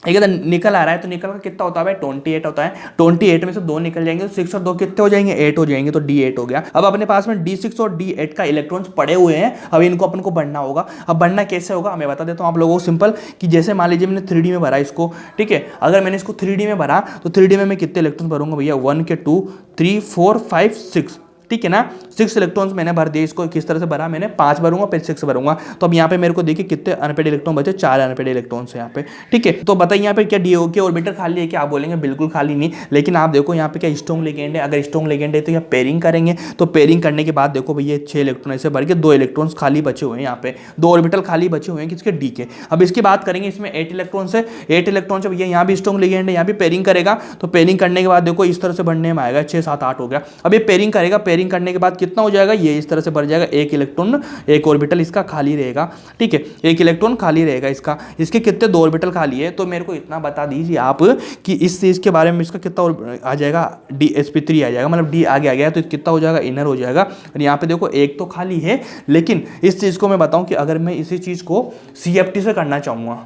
एक निकल आ रहा है, तो निकल का कितना होता है भाई, 28 होता है। 28 में से 2 निकल जाएंगे, तो 6 और 2 कितने हो जाएंगे, 8 हो जाएंगे, तो D8 हो गया। अब अपने पास में D6 और D8 का इलेक्ट्रॉन्स पड़े हुए हैं, अब इनको अपन को बढ़ना होगा। अब बढ़ना कैसे होगा मैं बता देता हूँ आप लोगों को, सिंपल कि जैसे मान लीजिए मैंने 3D में भरा इसको, ठीक है। अगर मैंने इसको 3D में भरा, तो 3D में मैं कितने इलेक्ट्रॉन्स भरूंगा भैया, 1 के 2 3 4 5 6, ठीक है ना। 6 इलेक्ट्रॉन्स मैंने भर दिए। इसको किस तरह से भरा मैंने, 5 भरूंगा फिर 6 भरूंगा। तो अब यहाँ पे मेरे को देखिए कितने अनपेड इलेक्ट्रॉन बचे, 4 अनपेड इलेक्ट्रॉन्स हैं यहाँ पे, ठीक है। तो बताइए यहाँ पे क्या DO के ऑर्बिटल खाली है क्या, आप बोलेंगे बिल्कुल खाली नहीं, लेकिन आप देखो यहाँ पे क्या स्ट्रॉन्ग लिगेंड है। अगर स्ट्रॉन्ग लिगेंड है तो यहाँ पेयरिंग करेंगे, तो पेयरिंग करने के बाद देखो भैया 6 इलेक्ट्रॉन ऐसे भर के 2 इलेक्ट्रॉन्स खाली बचे हुए हैं, यहाँ पे 2 ऑर्बिटल खाली बचे हुए हैं किसके, डी के। अब इसकी बात करेंगे, इसमें 8 इलेक्ट्रॉन से 8 इलेक्ट्रॉन से भैया यहाँ भी स्ट्रॉन्ग लिगेंड है, यहाँ भी पेयरिंग करेगा। तो पेयरिंग करने के बाद देखो इस तरह से बढ़ने में आएगा, 6 7 8 हो गया। अब ये पेयरिंग करेगा, पेयरिंग करने के बाद कितना हो जाएगा, ये इस तरह से भर जाएगा, 1 इलेक्ट्रॉन 1 ऑर्बिटल इसका खाली रहेगा, ठीक है। 1 इलेक्ट्रॉन खाली रहेगा इसका, इसके कितने 2 ऑर्बिटल खाली है। तो मेरे को इतना बता दीजिए आप कि इस चीज के बारे में, इसका कितना आ जाएगा, DsP3 आ जाएगा, मतलब डी आगे आ गया, तो कितना हो जाएगा, इनर हो जाएगा। और यहाँ पे देखो 1 तो खाली है, लेकिन इस चीज को मैं बताऊं कि अगर मैं इसी चीज को CFT से करना चाहूंगा,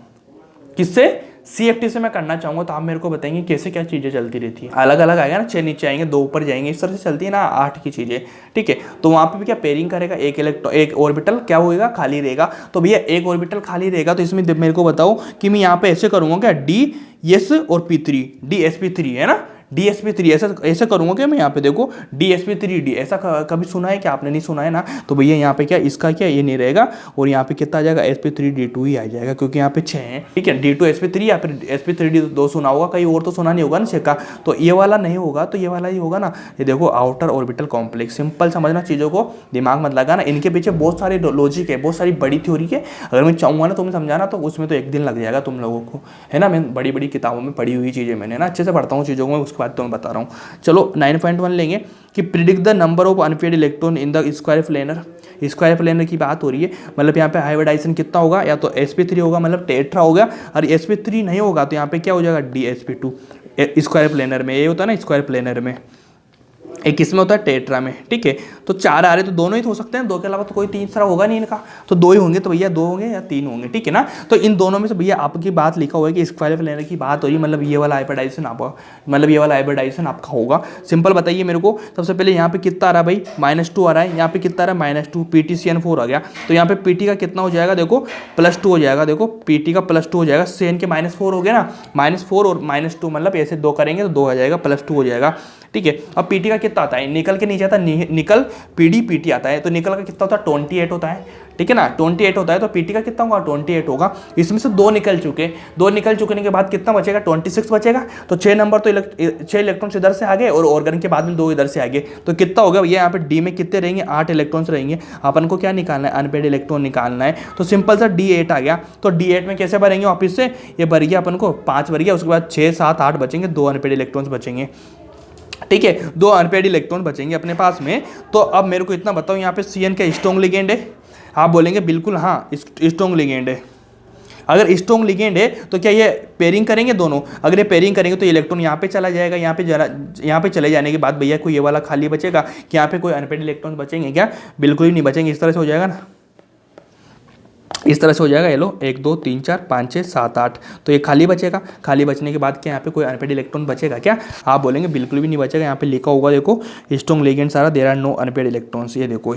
किससे, CFT से मैं करना चाहूंगा, तो आप मेरे को बताएंगे कैसे क्या चीज़ें चलती रहती है। अलग अलग आएगा ना, 6 नीचे आएंगे 2 ऊपर जाएंगे, इस तरह से चलती है ना 8 की चीज़ें, ठीक है। तो वहाँ पे भी क्या पेयरिंग करेगा, एक ऑर्बिटल क्या होएगा, खाली रहेगा। तो भैया 1 ऑर्बिटल खाली रहेगा, तो इसमें मेरे को बताओ कि मैं यहाँ पे ऐसे करूँगा क्या, DS और P3, DsP3 है ना, DsP3 ऐसा करूंगा क्या मैं, यहाँ पे देखो DsP3D, ऐसा कभी सुना है क्या, आपने नहीं सुना है ना। तो भैया यहाँ पे क्या, इसका क्या ये नहीं रहेगा, और यहाँ पे कितना आ जाएगा, sp3d2 ही आ जाएगा, क्योंकि यहाँ पे 6 हैं, ठीक है। D2sp3 या फिर sp3d2 सुना होगा, कहीं और तो सुना नहीं होगा ना 6 का, तो ये वाला नहीं होगा, तो ये वाला ही होगा ना। ये देखो आउटर ऑर्बिटल कॉम्प्लेक्स, सिंपल समझना चीज़ों को, दिमाग मत लगाना, इनके पीछे बहुत सारे लॉजिक है, बहुत सारी बड़ी थ्योरी है। अगर मैं चाहूँगा ना तुम्हें समझाना, तो उसमें तो 1 दिन लग जाएगा तुम लोगों को, है ना। मैं बड़ी बड़ी किताबों में पढ़ी हुई चीज़ें मैंने ना, अच्छे से पढ़ता हूँ चीज़ों को, उसके बाद तो मैं बता रहा हूँ। चलो 9.1 लेंगे कि predict the number of unpaired electron in the square planar. Square planar की बात हो रही है, मतलब यहाँ पे हाइब्रिडाइजेशन कितना होगा, या तो sp3 होगा, मतलब टेट्रा हो गया, और sp3 नहीं होगा तो यहाँ पे क्या हो जाएगा, DsP2 स्क्वायर प्लेनर में, ये होता है ना स्क्वायर प्लेनर में। एक इसमें होता है टेट्रा में, ठीक है। तो 4 आ रहे तो दोनों ही तो हो सकते हैं, 2 के अलावा तो कोई तीसरा होगा नहीं इनका, तो 2 ही होंगे, तो भैया 2 होंगे या 3 होंगे, ठीक है ना। तो इन दोनों में से भैया आपकी बात लिखा हुआ है कि स्क्वायर लेने की बात हो रही है, मतलब ये वाला हाइब्रिडाइजेशन आपका, मतलब ये वाला हाइब्रिडाइजेशन आपका होगा। सिंपल बताइए मेरे को, सबसे पहले यहाँ पे कितना आ रहा है भाई, -2 आ रहा है, यहाँ पे कितना आ रहा है -2, PTCN4 आ गया, तो यहाँ पे PT का कितना हो जाएगा, देखो +2 हो जाएगा, देखो PT का +2 हो जाएगा, CN के -4 हो गया ना, -4 और -2 मतलब ऐसे 2 करेंगे तो 2 आ जाएगा, +2 हो जाएगा, ठीक है। अब PT का कितना आता है, निकल के नीचे आता है, निकल PD PT आता है, तो निकल का कितना होता है 28 होता है, ठीक है ना, 28 होता है, तो PT का कितना होगा 28 होगा। इसमें से 2 निकल चुके के बाद कितना बचेगा 26 बचेगा, तो 6 नंबर तो 6 इलेक्ट्रॉन्स इधर से आ गए और ऑर्गन के बाद में 2 इधर से आ गए, तो कितना होगा भैया यहाँ पे D में कितने रहेंगे 8 इलेक्ट्रॉन्स रहेंगे। अपन को क्या निकालना है, अनपेड इलेक्ट्रॉन निकालना है, तो सिंपल सा D8 आ गया, तो D8 में कैसे भरेंगे वापिस से, ये भर गया अपन को 5 भर गया, उसके बाद 6 7 8 बचेंगे, 2 अनपेड इलेक्ट्रॉन्स बचेंगे, ठीक है, 2 अनपेड इलेक्ट्रॉन बचेंगे अपने पास में। तो अब मेरे को इतना बताओ, यहाँ पे CN का स्ट्रॉन्ग लिगेंड है, आप बोलेंगे बिल्कुल हाँ स्ट्रॉन्ग लिगेंड है। अगर स्ट्रॉन्ग लिगेंड है तो क्या ये पेयरिंग करेंगे दोनों, अगर ये पेयरिंग करेंगे तो इलेक्ट्रॉन यहाँ पे चला जाएगा, यहाँ पे चले जाने के बाद भैया कोई ये वाला खाली बचेगा कि यहाँ पे कोई अनपेड इलेक्ट्रॉन बचेंगे क्या, बिल्कुल ही नहीं बचेंगे। इस तरह से हो जाएगा ना, इस तरह से हो जाएगा, ये लो 1 2 3 4 5 6 7 8, तो ये खाली बचेगा। खाली बचने के बाद क्या यहाँ पे कोई अनपेड इलेक्ट्रॉन बचेगा क्या, आप बोलेंगे बिल्कुल भी नहीं बचेगा। यहाँ पे लिखा होगा देखो स्ट्रॉन्ग लिगेंड सारा, there are no unpaired electrons, ये देखो,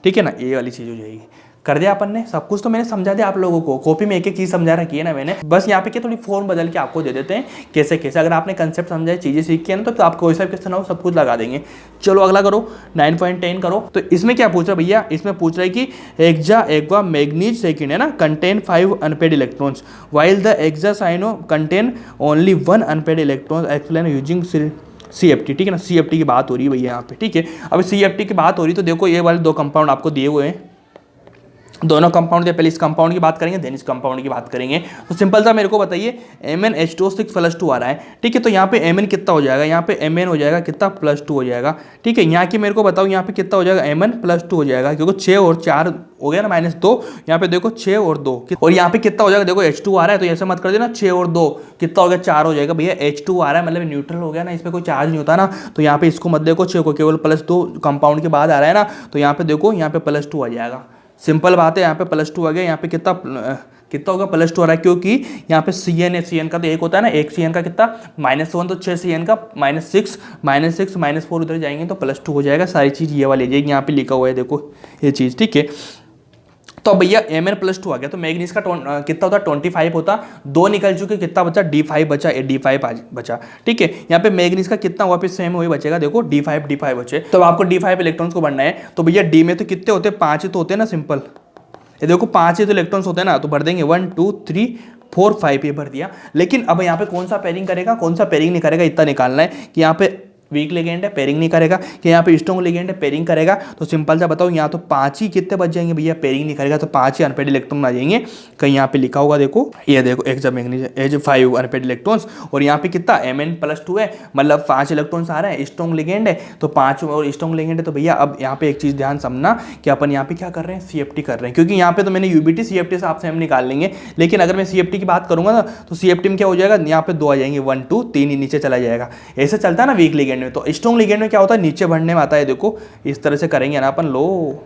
ठीक है ना, ये वाली चीज़ हो जाएगी। कर दिया अपन ने सब कुछ, तो मैंने समझा दिया आप लोगों को, कॉपी में एक एक चीज़ समझा रखी है ना मैंने, बस यहाँ पे क्या थोड़ी फॉर्म बदल के आपको दे देते हैं कैसे कैसे। अगर आपने कंसेप्ट समझा, चीज़ें सीखी है ना, तो आपको वैसा क्वेश्चन हो सब कुछ लगा देंगे। चलो अगला करो, 9.10 करो। तो इसमें क्या पूछ रहा है भैया, इसमें पूछ रहा है कि एक्वा मैग्नीज सेकेंड है ना, contain 5 unpaired electrons while the hexacyano contain only 1 unpaired electrons explain using CFT, ठीक है ना, CFT की बात हो रही है भैया यहाँ पे, ठीक है। अब CFT की बात हो रही तो देखो ये वाले 2 कंपाउंड आपको दिए हुए हैं, दोनों कंपाउंड दिए, पहले इस कंपाउंड की बात करेंगे देन इस कंपाउंड की बात करेंगे। तो सिंपल सा मेरे को बताइए MnH2O6 + 2 आ रहा है, ठीक है, तो यहाँ पे Mn कितना हो जाएगा, यहाँ पे Mn हो जाएगा कितना +2 हो जाएगा, ठीक है। यहाँ की मेरे को बताओ यहाँ पे कितना हो जाएगा, Mn +2 हो जाएगा, क्योंकि 6 और 4 हो गया ना -2, यहाँ पे देखो 6 और 2, और यहाँ पे कितना हो जाएगा, देखो H2 आ रहा है तो ऐसे मत कर देना, 6 और 2 कितना हो गया 4 हो जाएगा भैया, H2 आ रहा है मतलब न्यूट्रल हो गया ना, इसमें कोई चार्ज नहीं होता ना, तो यहाँ पे इसको मत देखो 6 को, केवल +2 कंपाउंड के बाद आ रहा है ना, तो यहाँ पे देखो यहाँ पे +2 आ जाएगा। सिंपल बात है, यहाँ पे +2 आ गया, यहाँ पे कितना होगा +2 आ रहा है, क्योंकि यहाँ पे CN है, CN का तो 1 होता है ना, 1 CN का कितना -1, तो 6 CN का -6 -4 उधर जाएंगे तो +2 हो जाएगा। सारी चीज़ ये वाली जाएगी, यहाँ पे लिखा हुआ है देखो ये चीज़, ठीक है। तो भैया Mn +2 आ गया, तो मैग्नीज का कितना होता 25 होता, 2 निकल चुके, कितना बचा D5 बचा, D5 बचा, ठीक है। यहाँ पे मैग्नीज का कितना वापस सेम वही बचेगा, देखो D5 बचे, तो आपको D5 इलेक्ट्रॉन्स को बढ़ना है। तो भैया D में तो कितने होते हैं, 5 ही तो होते हैं ना, सिंपल ये देखो 5 ही तो इलेक्ट्रॉन्स होते हैं ना, तो भर देंगे 1 2 3 4 5 ये भर दिया। लेकिन अब यहाँ पे कौन सा पेयरिंग करेगा, कौन सा पेयरिंग नहीं करेगा, इतना निकालना है कि यहाँ पे वीक लिगेंड है पेयरिंग नहीं करेगा, कि यहाँ पे स्ट्रॉन्ग लिगेंड है पेयरिंग करेगा। तो सिंपल सा बताओ, यहाँ तो 5 ही कितने बच जाएंगे भैया, पेयरिंग नहीं करेगा तो 5 ही अनपेड इलेक्ट्रॉन आ जाएंगे। कहीं यहाँ पे लिखा होगा देखो, ये देखो एज 5 अनपेड इलेक्ट्रॉन्स, और यहाँ पे कितना Mn +2 है, मतलब 5 इलेक्ट्रॉन्स आ रहे हैं, स्ट्रॉन्ग लिगेंड है तो 5 और स्ट्रॉन्ग लिगेंड है। तो भैया अब यहाँ पे एक चीज़ ध्यान समझना कि अपन यहाँ पे क्या कर रहे हैं, CFT कर रहे हैं, क्योंकि यहाँ पे तो मैंने UBT CFT से आपसे हम निकाल लेंगे, लेकिन अगर मैं CFT की बात करूंगा ना तो CFT में क्या हो जाएगा, यहाँ पे 2 आ जाएंगे, 1 2 3 ही नीचे चला जाएगा, ऐसे चलता है ना वीक लिगेंड में। तो स्ट्रॉन्ग लिगेंड में क्या होता है, नीचे बढ़ने में आता है, देखो इस तरह से करेंगे ना अपन, लो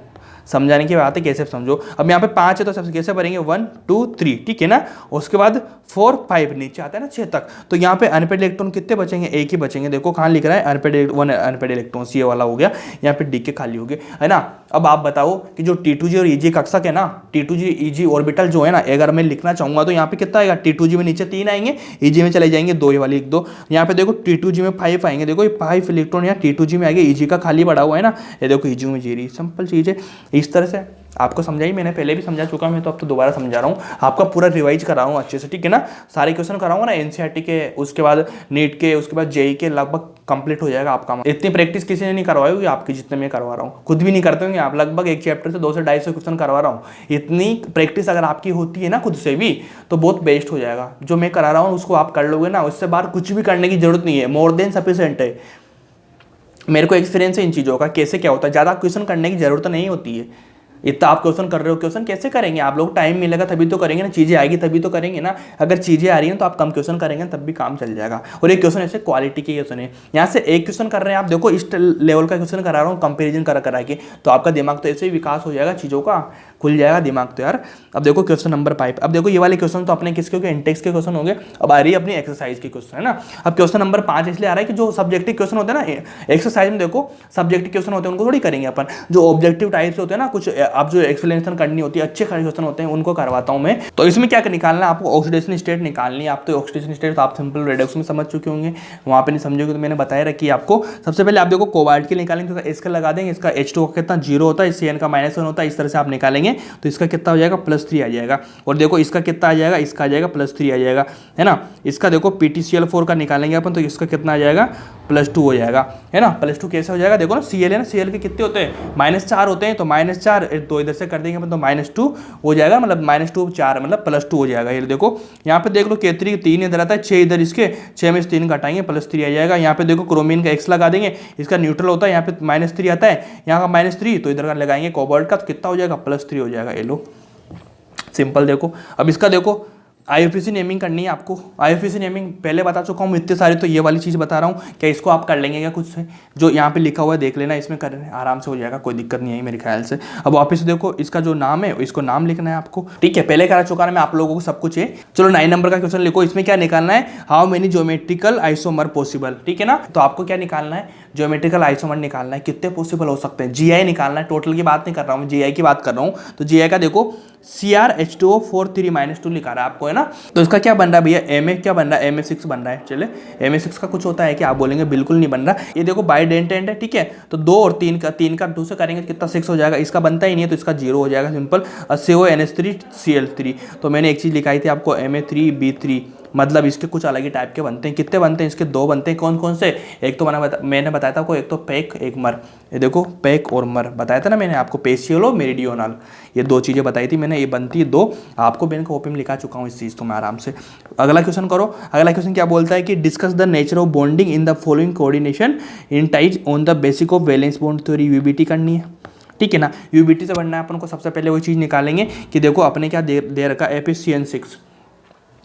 समझाने की बात है कैसे समझो। अब यहाँ पे 5 है तो सबसे कैसे भरेंगे 1 2 3, ठीक है ना, उसके बाद 4 5 नीचे आता है ना 6 तक, तो यहाँ पे अनपेड इलेक्ट्रॉन कितने बचेंगे, 1 ही बचेंगे। देखो कहाँ लिख रहा है अनपेड इलेक्ट्रॉन, ये वाला हो गया, यहाँ पे डी के खाली हो गए, है ना। अब आप बताओ कि जो T2G और EG कक्षक है ना, T2G EG ऑर्बिटल जो है ना, अगर मैं लिखना चाहूंगा तो यहाँ पे कितना आएगा, T2G में नीचे 3 आएंगे, EG में चले जाएंगे 2, ये वाली 1 2, यहाँ पे देखो T2G में 5 आएंगे, देखो ये 5 इलेक्ट्रॉन यहाँ T2G में आएंगे, EG का खाली पड़ा हुआ है ना, ये देखो EG में 0, सिंपल चीज़ है। इस तरह से आपको समझाई, मैंने पहले भी समझा चुका मैं, तो अब तो दोबारा समझा रहा हूँ, आपका पूरा रिवाइज करा रहा हूँ अच्छे से, ठीक है ना। सारे क्वेश्चन कराऊंगा ना NCERT के, उसके बाद नीट के, उसके बाद JEE के, लगभग कंप्लीट हो जाएगा आपका। इतनी प्रैक्टिस किसी ने नहीं करवाई होगी आपकी जितने मैं करवा रहा हूँ, खुद भी नहीं करते होंगे आप, लगभग एक चैप्टर से 200 से 250 क्वेश्चन करवा रहा हूँ। इतनी प्रैक्टिस अगर आपकी होती है ना खुद से भी, तो बहुत बेस्ट हो जाएगा। जो मैं करा रहा हूँ उसको आप कर लोगे ना, उससे बाहर कुछ भी करने की जरूरत नहीं है, मोर देन सफिशिएंट है। मेरे को एक्सपीरियंस है इन चीज़ों का, कैसे क्या होता है, ज़्यादा क्वेश्चन करने की जरूरत नहीं होती है, इतना आप क्वेश्चन कर रहे हो, क्वेश्चन कैसे करेंगे आप लोग, टाइम मिलेगा तभी तो करेंगे ना, चीज़ें आएगी तभी तो करेंगे ना। अगर चीज़ें आ रही हैं तो आप कम क्वेश्चन करेंगे तब भी काम चल जाएगा। और एक क्वेश्चन ऐसे क्वालिटी के क्वेश्चन है, यहाँ से एक क्वेश्चन कर रहे हैं आप, देखो इस लेवल का क्वेश्चन करा रहा हूँ कंपेरिजन करा के, तो आपका दिमाग तो ऐसे ही विकास हो जाएगा, चीज़ों का खुल जाएगा दिमाग तो यार। अब देखो क्वेश्चन नंबर 5, अब देखो ये वाले क्वेश्चन तो अपने किसके होंगे, इंटेक्स के क्वेश्चन होंगे। अब आ रही है अपनी एक्सरसाइज के क्वेश्चन, है ना। अब क्वेश्चन नंबर 5 इसलिए आ रहा है कि जो सब्जेक्टिव क्वेश्चन होते हैं ना एक्सरसाइज में, देखो सब्जेक्टिव क्वेश्चन होते हैं उनको थोड़ी करेंगे अपन, जो ऑब्जेक्टिव टाइप से होते हैं ना, कुछ आप जो एक्सप्लेनेशन करनी होती है, अच्छे क्वेश्चन होते हैं उनको करवाता हूं मैं। तो इसमें क्या निकालना है आपको, ऑक्सीडेशन स्टेट निकालनी है। आप तो ऑक्सीडेशन स्टेट तो आप सिंपल रेडॉक्स में समझ चुके होंगे, वहां पे नहीं समझोगे तो मैंने बताया रखी आपको। सबसे पहले आप देखो कोबाल्ट के निकालेंगे तो इसका लगा देंगे, इसका H2 का कितना 0 होता है, CN का -1 होता है, इस तरह से आप निकालेंगे तो इसका कितना हो जाएगा +3 आ जाएगा। और देखो इसका कितना आ जाएगा, इसका आ जाएगा +3 आ जाएगा, है ना। इसका देखो PTCl4 का निकालेंगे अपन तो इसका कितना आ जाएगा +2 हो जाएगा, है ना। +2 कैसे हो जाएगा, देखो ना Cl है ना, Cl के कितने होते हैं -4 होते हैं, तो -4 तो इधर से कर देंगे अपन तो -2 हो जाएगा, मतलब -2 4 मतलब +2 हो जाएगा। ये देखो यहाँ पे देख लो K3 3 इधर आता है, 6 इधर, इसके 6 में से 3 घटाएंगे +3 आ जाएगा। यहाँ पे देखो क्रोमीन का X लगा देंगे, इसका न्यूट्रल होता है, यहाँ पे -3 आता है, यहाँ का -3 तो इधर का लगाएंगे कोबाल्ट का, तो कितना हो जाएगा +3 हो जाएगा। ये लो सिंपल। देखो अब इसका देखो IUPAC नेमिंग करनी है आपको। IUPAC नेमिंग पहले बता चुका हूँ इतने सारे, तो ये वाली चीज़ बता रहा हूँ, क्या इसको आप कर लेंगे क्या कुछ से, जो यहाँ पे लिखा हुआ है देख लेना, इसमें कर आराम से हो जाएगा, कोई दिक्कत नहीं है मेरे ख्याल से। अब वापस देखो इसका जो नाम है इसको नाम लिखना है आपको, ठीक है, पहले करा चुका है मैं आप लोगों को सब कुछ है। चलो 9 नंबर का क्वेश्चन लिखो, इसमें क्या निकालना है, how many geometrical isomer possible, ठीक है ना। तो आपको क्या निकालना है, ज्योमेट्रिकल आइसोमर निकालना है, कितने पॉसिबल हो सकते हैं, GI निकालना है, टोटल की बात नहीं कर रहा हूँ, GI की बात कर रहा हूँ। तो GI का देखो CrH2O4 3 - 2 लिखा रहा है आपको, है ना। तो इसका क्या बन रहा है भैया, Ma क्या बन रहा है, Ma6 बन रहा है। चले Ma6 का कुछ होता है क्या, आप बोलेंगे बिल्कुल नहीं बन रहा। ये देखो बाइडेंटेंट है, ठीक है, तो 2 और 3 का 2 से करेंगे तो कितना 6 हो जाएगा, इसका बनता ही नहीं है तो इसका 0 हो जाएगा सिंपल। CONH3Cl3, तो मैंने एक चीज़ लिखाई थी आपको Ma3B3, मतलब इसके कुछ अलग ही टाइप के बनते हैं। कितने बनते हैं इसके, 2 बनते हैं। कौन कौन से, एक तो मैंने बताया था आपको, एक तो पैक एक मर, ये देखो पैक और मर बताया था ना मैंने आपको, पेशियल और मेरिडियोनल, ये 2 चीज़ें बताई थी मैंने, ये बनती है 2, आपको मैंने कॉपी में लिखा चुका हूँ इस चीज़ तो मैं आराम से। अगला क्वेश्चन करो, अगला क्वेश्चन क्या बोलता है कि discuss the nature of bonding in the following coordination in ties on the basic of valence bond theory, UBT करनी है, ठीक है ना। UBT से बनना है अपन को, सबसे पहले वो चीज़ निकालेंगे कि देखो अपने क्या दे रखा है, FeCN6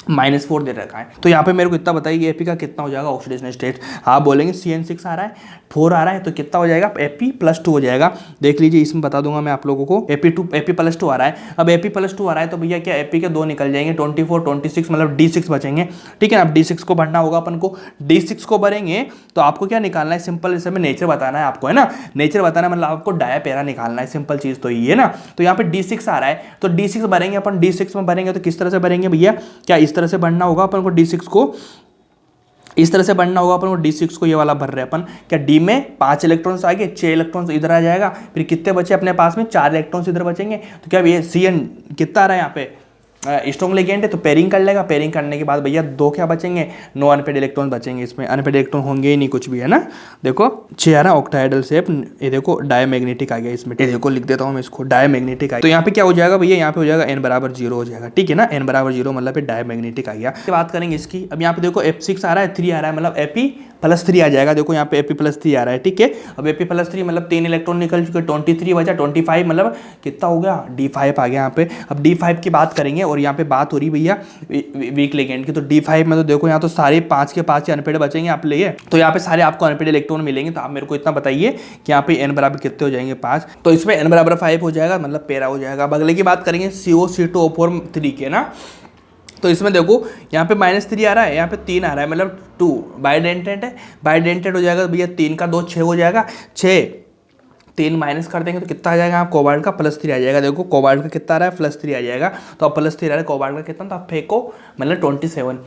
-4 दे रखा है, तो यहाँ पे मेरे को इतना बताइए Fe का कितना हो जाएगा ऑक्सीडेशन स्टेट। आप बोलेंगे CN6 आ रहा है, 4 आ रहा है, तो कितना हो जाएगा, Fe+2 हो जाएगा। देख लीजिए इसमें बता दूंगा मैं आप लोगों को, Fe+2 आ रहा है। अब Fe+2 आ रहा है तो भैया क्या Fe के 2 निकल जाएंगे, 24 26 मतलब D6 बचेंगे, ठीक है ना। अब D6 को भरना होगा अपन को, D6 को भरेंगे तो आपको क्या निकालना है, सिंपल इसे में नेचर बताना है आपको, है ना। नेचर बताना मतलब आपको डाया पैरा निकालना है, सिंपल चीज़ तो ये है ना। तो यहाँ पे D6 आ रहा है तो D6 भरेंगे अपन, D6 में भरेंगे तो किस तरह से भरेंगे भैया, क्या इस तरह से बढ़ना होगा अपन को, D6 को इस तरह से बढ़ना होगा अपन को, D6 को ये वाला भर रहे हैं अपन, क्या D में 5 इलेक्ट्रॉन्स आगे, 6 इलेक्ट्रॉन्स इधर आ जाएगा, फिर कितने बचे अपने पास में, 4 इलेक्ट्रॉन्स इधर बचेंगे। तो क्या ये CN कितना आ रहा है यहाँ पे, स्ट्रॉन्ग लिगेंड है तो पेयरिंग कर लेगा, पेयरिंग करने के बाद भैया 2 क्या बचेंगे, 9 अनपेड इलेक्ट्रॉन बचेंगे, इसमें अनपेड इलेक्ट्रॉन होंगे ही नहीं कुछ भी, है ना। देखो 6 आ रहा ऑक्टाहेड्रल शेप, ये देखो डायमैग्नेटिक आ गया इसमें, ये देखो लिख देता हूँ मैं इसको, डायमैग्नेटिक आ गया। तो यहाँ पे क्या हो जाएगा भैया, यहाँ पे हो जाएगा n = 0 हो जाएगा, ठीक है ना। n = 0 मतलब डायमैग्नेटिक आ गया। बात करेंगे इसकी, अब यहाँ पे देखो F6 आ रहा है, 3 आ रहा है, मतलब Fe+3 आ जाएगा। देखो यहाँ पे Fe+3 आ रहा है, ठीक है। अब Fe+3 मतलब 3 इलेक्ट्रॉन निकल चुके, 23 बचा, 25 मतलब कितना हो गया, D5 आ गया यहाँ पे। अब D5 की बात करेंगे और यहाँ पे बात हो रही भैया वीक लिगेंड की, तो D5 में तो देखो यहाँ तो सारे 5 के 5 अनपेड बचेंगे आप लिए, तो यहाँ पे सारे आपको अनपेड इलेक्ट्रॉन मिलेंगे। तो आप मेरे को इतना बताइए कि यहाँ पे n बराबर कितने हो जाएंगे, 5, तो इसमें n = 5 हो जाएगा, मतलब पैरा हो जाएगा। अब अगले की बात करेंगे COC2O4 3 के ना, तो इसमें देखो यहाँ पे -3 आ रहा है, यहाँ पे 3 आ रहा है, मतलब 2 बाइडेंटेंट है, बाइडेंटेंट हो जाएगा भैया, 3 का 2 6 हो जाएगा, 6 3 माइनस कर देंगे तो कितना आ जाएगा, आप कोबाल्ट का +3 आ जाएगा। देखो कोबाल्ट का कितना आ रहा है, +3 आ जाएगा, तो अब +3 आ रहा है, कोबाल्ट का कितना, तो आप फेंको मतलब 27,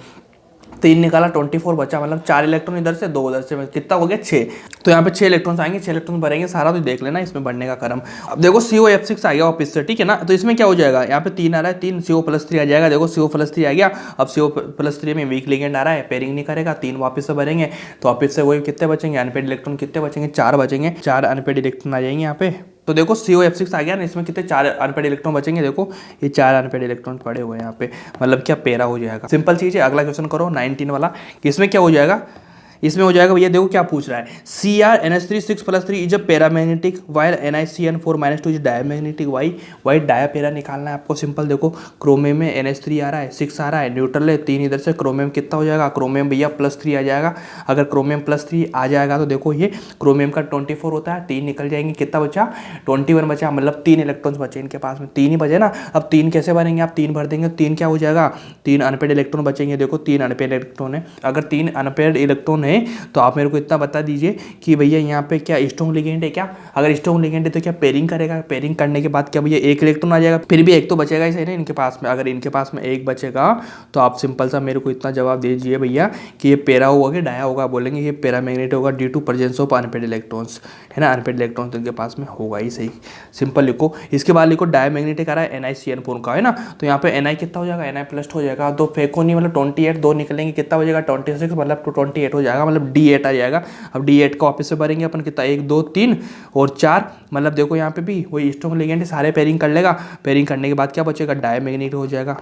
3 निकाला, 24 बचा, मतलब 4 इलेक्ट्रॉन इधर से, 2 उधर से, कितना हो गया 6। तो यहाँ पे 6 इलेक्ट्रॉन्स आएंगे, 6 इलेक्ट्रॉन भरेंगे सारा, तो देख लेना इसमें बढ़ने का क्रम। अब देखो COF6 आ गया वापस से, ठीक है ना। तो इसमें क्या हो जाएगा, यहाँ पे 3 आ रहा है, 3 CO+3 आ जाएगा। देखो CO+3 आ गया, अब CO+3 में वीक लिगेंड आ रहा है, पेयरिंग नहीं करेगा, 3 वापस से भरेंगे, तो वापस से वही कितने बचेंगे, अनपेड इलेक्ट्रॉन कितने बचेंगे, 4 बचेंगे, 4 अनपेड इलेक्ट्रॉन आ जाएंगे यहाँ पे। तो देखो COF6 आ गया ना, इसमें कितने 4 अनपेड इलेक्ट्रॉन बचेंगे, देखो ये 4 अनपेड इलेक्ट्रॉन पड़े हुए हैं यहाँ पे, मतलब क्या पैरा हो जाएगा, सिंपल चीज़ है। अगला क्वेश्चन करो 19 वाला, कि इसमें क्या हो जाएगा, इसमें हो जाएगा भैया, देखो क्या पूछ रहा है, CrNH3 6+3 is a paramagnetic while NiCN4-2 is diamagnetic. Why dia para निकालना है आपको। सिंपल देखो, क्रोमियम में NH3 आ रहा है, 6 आ रहा है, न्यूट्रल है 3 इधर से, क्रोमियम कितना हो जाएगा, क्रोमियम भैया +3 आ जाएगा। अगर क्रोमियम +3 आ जाएगा तो देखो ये क्रोमियम का 24 होता है, 3 निकल जाएंगे, कितना बचा 21 बचा, मतलब 3 इलेक्ट्रॉन्स बचे इनके पास में, 3 ही बचे ना। अब 3 कैसे भरेंगे, आप 3 भर देंगे, 3 क्या हो जाएगा, 3 अनपेड इलेक्ट्रॉन बचेंगे। देखो 3 अनपेड इलेक्ट्रॉन है, अगर 3 अनपेड इलेक्ट्रॉन है तो आप मेरे को इतना बता दीजिए कि भैया यहाँ पे क्या स्ट्रॉन्ग लिगेंड है क्या। अगर स्ट्रॉन्ग लिगेंड है तो क्या पेयरिंग करेगा, पेयरिंग करने के बाद क्या भैया एक इलेक्ट्रॉन आ जाएगा, फिर भी एक तो बचेगा ही सही ना इनके पास में। अगर इनके पास में एक बचेगा तो आप सिंपल सा मेरे को इतना जवाब दे दीजिए भैया कि ये पैरा होगा कि डाया होगा। बोलेंगे ये पैरामैग्नेटिक होगा due to presence of unpaired electrons, है ना, अनपेड इलेक्ट्रॉन्स इनके पास में होगा ही सही। सिंपल लिखो। इसके बाद लिखो डायमैग्नेटिक आ रहा है NiCN4 का, है ना, तो यहाँ पे Ni कितना हो जाएगा, Na+ हो जाएगा, तो फेंको नहीं, मतलब 28, 2 निकलेंगे, कितना बचेगा 26, मतलब 28 हो जाएगा, मतलब D8 आ जाएगा। अब D8 का वापस से भरेंगे अपन, कितना 1 2 3 और 4, मतलब देखो यहाँ पे भी वही स्ट्रॉन्ग लिगेंड है, सारे पेयरिंग कर लेगा, पेयरिंग करने के बाद क्या बचेगा, डायमैग्नेटिक हो जाएगा,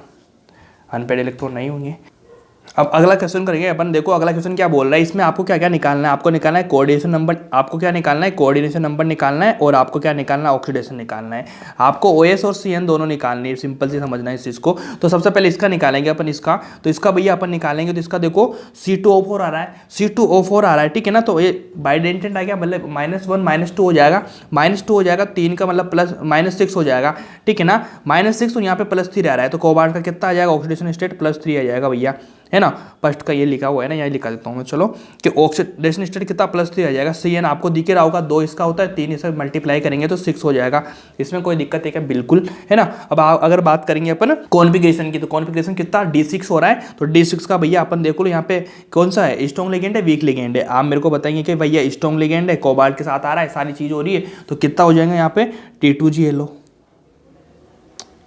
अनपेड इलेक्ट्रॉन नहीं होंगे। अब अगला क्वेश्चन करेंगे अपन। देखो अगला क्वेश्चन क्या बोल रहा है, इसमें आपको क्या क्या निकालना है, आपको निकालना है कोऑर्डिनेशन नंबर, आपको क्या निकालना है कोऑर्डिनेशन नंबर निकालना है, और आपको क्या निकालना है ऑक्सीडेशन निकालना है। आपको OS और CN दोनों निकालनी है, सिंपल से समझना है इस चीज़ को। तो सबसे पहले इसका निकालेंगे अपन, इसका तो इसका भैया अपन निकालेंगे, तो इसका देखो C2O4 आ रहा है, C2O4 आ रहा है, ठीक है ना, तो ये बाइडेंटेंट आ गया, मतलब -1 -2 हो जाएगा, -2 हो जाएगा, 3 का मतलब -6 हो जाएगा, ठीक है ना, -6 और यहाँ पे +3 आ रहा है, तो कोबाल्ट का कितना आ जाएगा ऑक्सीडेशन स्टेट +3 आ जाएगा भैया, है ना। फर्स्ट का ये लिखा हुआ है ना, यहाँ लिखा देता हूँ मैं, चलो, कि ऑक्सीडेशन स्टेट कितना +3 आ जाएगा। CN आपको दिख रहा होगा, 2 इसका होता है, 3 इसे मल्टीप्लाई करेंगे तो 6 हो जाएगा, इसमें कोई दिक्कत है क्या, बिल्कुल, है ना। अब अगर बात करेंगे अपन कॉन्फिगरेशन की, तो कॉन्फिगरेशन कितना D6 हो रहा है, तो D6 का भैया अपन देखो यहाँ पे कौन सा है, स्ट्रॉन्ग लिगेंड है वीक लिगेंड है। आप मेरे को बताएंगे कि भैया स्ट्रॉन्ग लिगेंड है, कोबाल्ट के साथ आ रहा है, सारी चीज़ हो रही है, तो कितना हो जाएगा यहाँ पे T2GeLO,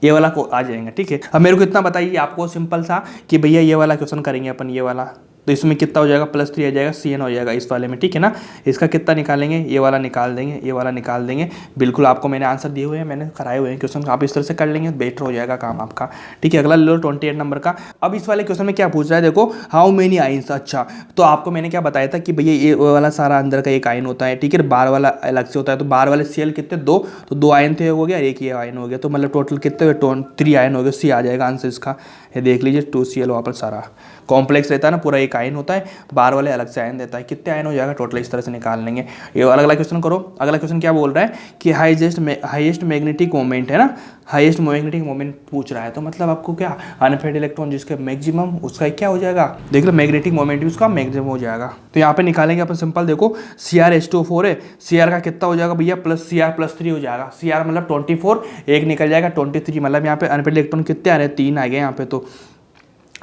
ये वाला को आ जाएंगे, ठीक है। अब मेरे को इतना बताइए आपको सिंपल सा कि भैया ये वाला क्वेश्चन करेंगे अपन, ये वाला, तो इसमें कितना हो जाएगा +3 आ जाएगा, CN हो जाएगा इस वाले में, ठीक है ना। इसका कितना निकालेंगे, ये वाला निकाल देंगे, ये वाला निकाल देंगे, बिल्कुल आपको मैंने आंसर दिए हुए हैं, मैंने कराए हुए हैं क्वेश्चन, आप इस तरह से कर लेंगे, बेटर हो जाएगा काम आपका, ठीक है। अगला ले लो 28 नंबर का। अब इस वाले क्वेश्चन में क्या पूछ रहा है, देखो हाउ मेनी आइंस, अच्छा, तो आपको मैंने क्या बताया था कि भैया ये वाला सारा अंदर का एक आयन होता है, ठीक है, बार वाला अलग से होता है, तो बार वाले Cl कितने 2, तो 2 आयन थे हो गया, एक ये आयन हो गया, तो मतलब टोटल कितने 3 आयन हो गए, C आ जाएगा आंसर इसका। ये देख लीजिए 2Cl वहाँ पर सारा कॉम्प्लेक्स रहता है ना, पूरा एक आयन होता है, बार वाले अलग से आयन देता है, कितने आयन हो जाएगा टोटल, इस तरह से निकाल लेंगे। ये अलग अलग क्वेश्चन करो। अगला क्वेश्चन क्या बोल रहा है कि हाईएस्ट मैग्नेटिक मोमेंट, है ना, हाईएस्ट मैग्नेटिक मोमेंट पूछ रहा है, तो मतलब आपको क्या अनपेड इलेक्ट्रॉन जिसके मैक्सिमम, उसका क्या हो जाएगा, देख लो मैग्नेटिक मोमेंट भी उसका मैक्सिमम हो जाएगा। तो यहाँ पे निकालेंगे अपन, सिंपल देखो CrH2O4 है, Cr का कितना हो जाएगा भैया +Cr+3 हो जाएगा, Cr मतलब 24, एक निकल जाएगा 23, मतलब यहाँ पे अनपेड इलेक्ट्रॉन कितने आ रहे हैं, 3 आ गए यहाँ पे, तो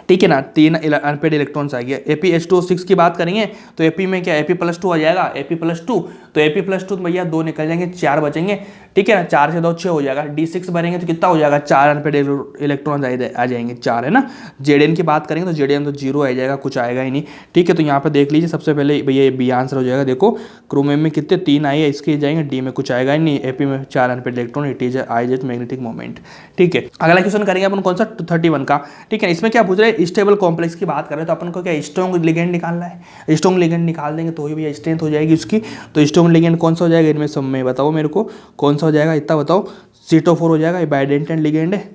ठीक है ना, 3 अनपेड इलेक्ट्रॉन्स आ गया। ApH2O6 की बात करेंगे तो Ap में क्या Ap+2 आ जाएगा, Ap+2, तो Ap+2 तो भैया 2 निकल जाएंगे, 4 बचेंगे, ठीक है ना, 4 से 2 6 हो जाएगा। D6 भरेंगे तो कितना हो जाएगा, 4 अनपेड इलेक्ट्रॉन आ जाएंगे, 4, है ना। Zn की बात करेंगे तो Zn तो 0 आ जाएगा, कुछ आएगा ही नहीं, ठीक है। तो यहाँ पे देख लीजिए सबसे पहले भैया बी आंसर हो जाएगा। देखो क्रोमियम में कितने 3 आए, इसके जाएंगे, डी में कुछ आएगा ही नहीं, Ap में 4 unpaired electron, it is highest magnetic moment, ठीक है। अगला क्वेश्चन करेंगे अपन कौन सा 31 का, ठीक है। इसमें क्या पूछ रहे हैं, स्टेबल कॉम्प्लेक्स की बात करें तो अपन को क्या स्ट्रॉन्ग लिगेंड निकालना है, स्ट्रॉन्ग लिगेंड निकाल देंगे तो ही भैया स्ट्रेंथ हो जाएगी उसकी। तो स्ट्रॉन्ग लिगेंड कौन सा हो जाएगा इनमें सब में, बताओ मेरे को कौन सा हो जाएगा, इतना बताओ। C2O4 हो जाएगा, ये बाइडेंटेंट लिगेंड है,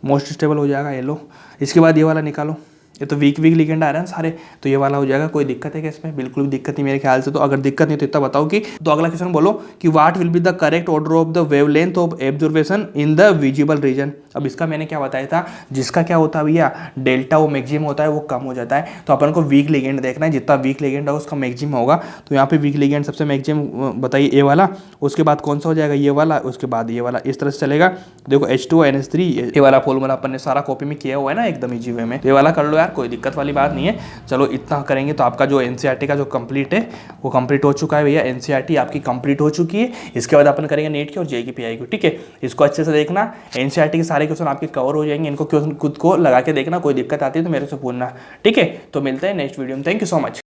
मोस्ट स्टेबल हो जाएगा, ये लो। इसके बाद ये वाला निकालो, ये तो वीक लिगेंड आ रहे हैं सारे, तो ये वाला हो जाएगा। कोई दिक्कत है क्या इसमें, बिल्कुल भी दिक्कत नहीं मेरे ख्याल से। तो अगर दिक्कत नहीं तो इतना बताओ कि, तो अगला क्वेश्चन बोलो कि what will be the correct order of the wavelength of absorption in the visible region. अब इसका मैंने क्या बताया था, जिसका क्या होता है भैया डेल्टा वो मैक्सिमम होता है, वो कम हो जाता है, तो अपन को वीक लिगेंड देखना है, जितना वीक लिगेंड होगा उसका मैक्सिमम होगा। तो यहाँ पे वीक लिगेंड सबसे मैक्सिमम बताइए ए वाला, उसके बाद कौन सा हो जाएगा ये वाला, उसके बाद ये वाला, इस तरह से चलेगा। देखो H2NH3 ये वाला फॉर्मूला अपन ने सारा कॉपी में किया हुआ है ना एकदम इजी वे में, ये वाला कर लो यार, कोई दिक्कत वाली बात नहीं है। चलो इतना करेंगे तो आपका जो NCERT का जो कंप्लीट है वो कंप्लीट हो चुका है भैया, NCERT आपकी कंप्लीट हो चुकी है। इसके बाद अपन करेंगे नेट की और JEE की PI की, ठीक है। इसको अच्छे से देखना, NCERT के सारे क्वेश्चन आपके कवर हो जाएंगे, इनको क्वेश्चन खुद को लगा के देखना, कोई दिक्कत आती है तो मेरे से पूछना, ठीक है। तो मिलते हैं नेक्स्ट वीडियो में, थैंक यू सो मच।